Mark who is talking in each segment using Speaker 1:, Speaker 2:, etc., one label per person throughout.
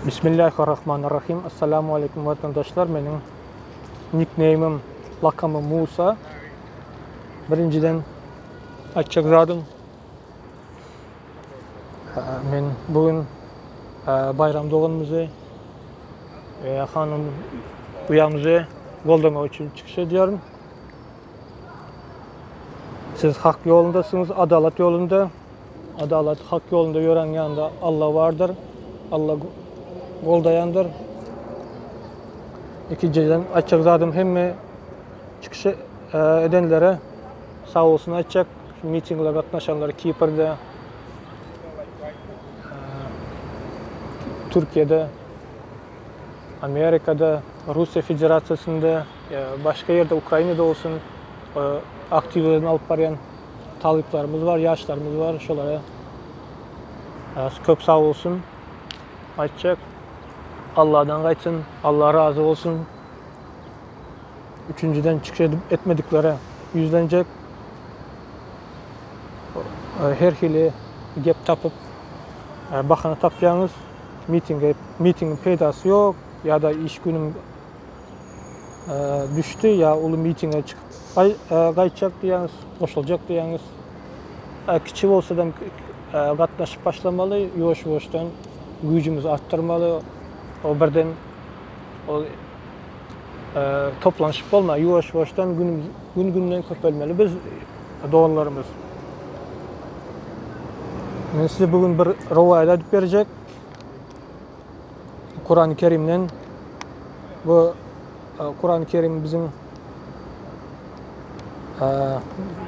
Speaker 1: Bismillahirrahmanirrahim. Assalamu alaikum vatandaşlar. Benim nickname'im, lakamım Musa. Birinciden açacak zadım. Men bugün bayram doğumumuzu hanım uyamızı goldama için çıkış ediyorum. Siz hak yolundasınız, adalet yolunda. Adalet, hak yolunda yören yanında Allah vardır. Allah goldayandır. İkinciden açacak zadım hem çıkış edenlere sağ olsun açacak. Mitingler katnaşanlar Kipr'de, Türkiye'de, Amerika'da, Rusya Federasyası'nda, başka yerde Ukrayna'da olsun aktivlerini alıp barayan taliplerimiz var, yaşlarımız var. Şolara köp sağ olsun açacak. Allah'dan kaçsın, Allah razı olsun. Üçüncüden çıkış etmediklere yüzlenecek. Her hili gep tapıp bahana tapacağınız mitingin peydası yok ya da iş günüm düştü ya ulu mitinge çıkıp kaçacak diyeniz, koşulacak diyeniz. Küçük olsa da katnaşıp başlamalı, yoğuş-yoğuştan gücümüzü arttırmalı. O birden toplanışıp olma, yoğuş-yoğuştan gün günden köpelmeli biz doğrularımız. Ben size bugün bir rivayet edip verecek. Kur'an-ı Kerim'den bu Kur'an-ı Kerim bizim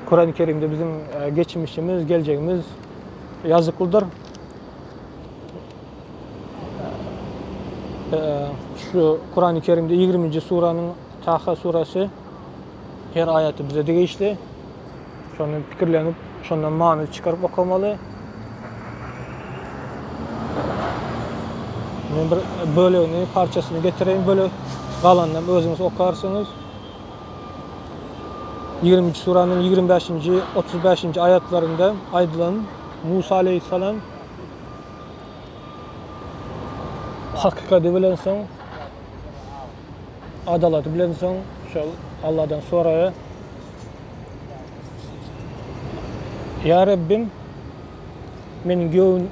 Speaker 1: Kur'an-ı Kerim'de bizim geçmişimiz, geleceğimiz yazıklıdır. Şu Kur'an-ı Kerim'de 20. suranın Taha surası her ayeti bize değişti. Şunu fikirlenip, şundan mani çıkarıp okumalı. Ben bir bölümünü, parçasını getireyim, böyle kalandan özünüz okarsınız. 20. suranın 25. 35. ayetlerinde aydılan Musa aleyhisselam hakikati bilen soň, adalaty bilen soň, şol Allah'dan soraya Ya Rabbim, meniň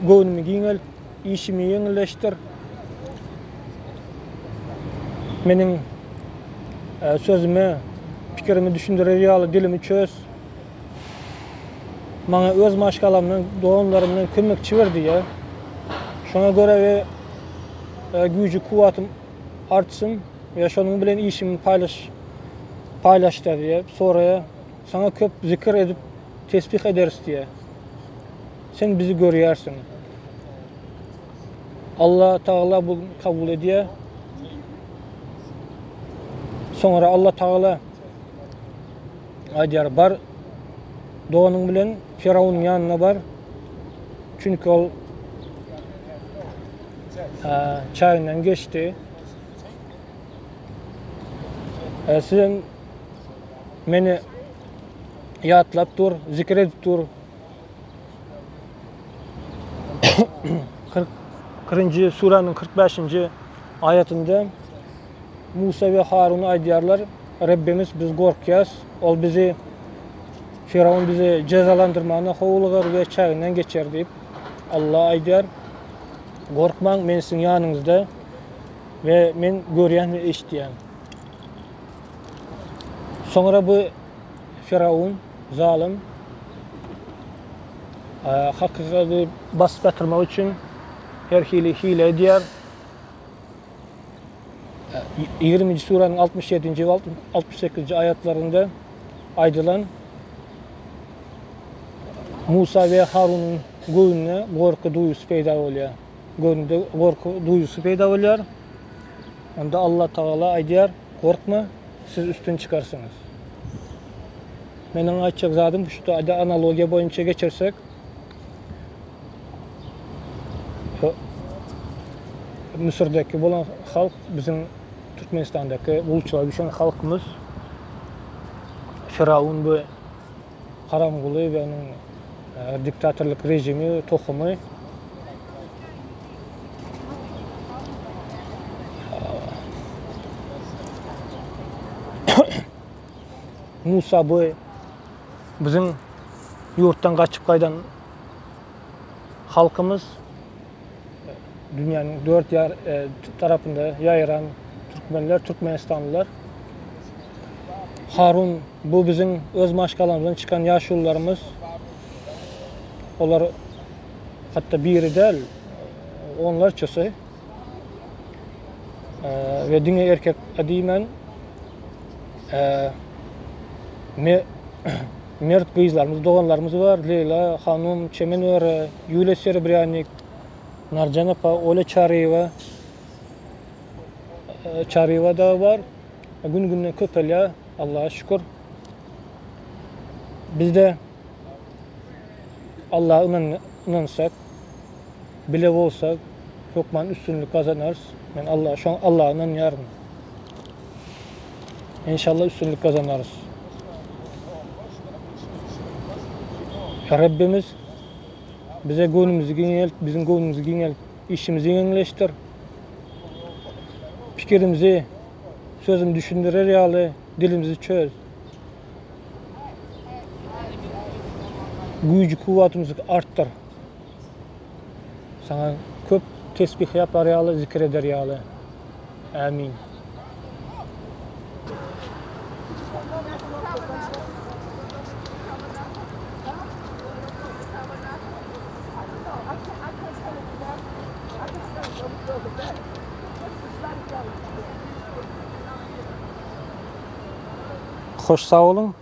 Speaker 1: göwnümi giňel, işimi ýeňilleşdir. Meniň sözüme, pikirimi düşündürer ýaly dilimi çöz. Maňa öz maşgalamdan, doğumlarımdan kömekçi ber diýe. Şoňa göre gücü, kuwatym artsın ve şonuň bilen işimi paylaşdy diye sonra sana köp zikir edip tesbih ederiz diye. Sen bizi görýärsin. Allah Taala bu kabul ediyor. Sonra Allah Taala aýdýar bar doğunyň bilen Firavun ýanyna bar. Çünkü ol çayından geçti. Sen meni yatlap dur, zikir edip dur. 40. suranın 45. ayetinde Musa ve Harun aýdýarlar, Rabbimiz biz gorkýas, ol bizi Firavun bizi cezalandırmana howlugar ve çayından geçer diýip Allah aýdýar. Gorkmaň, men siziň ýanyňyzda ve men görýän we eşitýän. Sonra bu Firavun, zalim, hakikaty basyp gatyrmak üçin her hili hile edýär. 20. suranın 67. ve 68. ayetlerinde aýdylan Musa ve Harun'un göwnüne gorku duýusy peýda bolýar. Göwnünde gorku duýusy peýda bolýar. Onda Allah Taala aýdýar, korkma, siz üstün çıkarsınız. Meniň aýtjak zadym şu da analogiýa boýunça geçersek, Mısır'daki bolan halk bizim Türkmenistan'daki ulçuğa düşen halkımız Firavun bu karamguly ve onun diktatörlük rejimi, tohumu Musa bu bizim yurttan kaçıp kaydan halkımız dünyanın dört tarafında yayıran Türkmenler, Türkmenistanlılar. Harun bu bizim öz maşgalarımızdan çıkan yaşlılarımız. Onlar hatta biri değil, onlar çoğu. Ve dünya erkek adimen mert kızlarımız, doğanlarımız var. Leyla, Hanım, Çemenör, Yulia Serebryanik, Narjan apa, Ola Çareva da var. Gün günden köpeliyor, Allah'a şükür. Biz de Allah'a inansak, bile olsak, çokman üstünlük kazanırız. Ben şu an Allah'a inanıyorum. İnşallah üstünlük kazanırız. Rabbimiz bize gönlümüzü genel, bizim gönlümüzü genel, işimizi yenileştir. Fikrimizi, sözümü düşündürer yalı, dilimizi çöz. Gücü, kuvvetimizi arttır. Sana köp tesbih yapar yalı, zikreder yalı. Amin. Hoş sağ olun.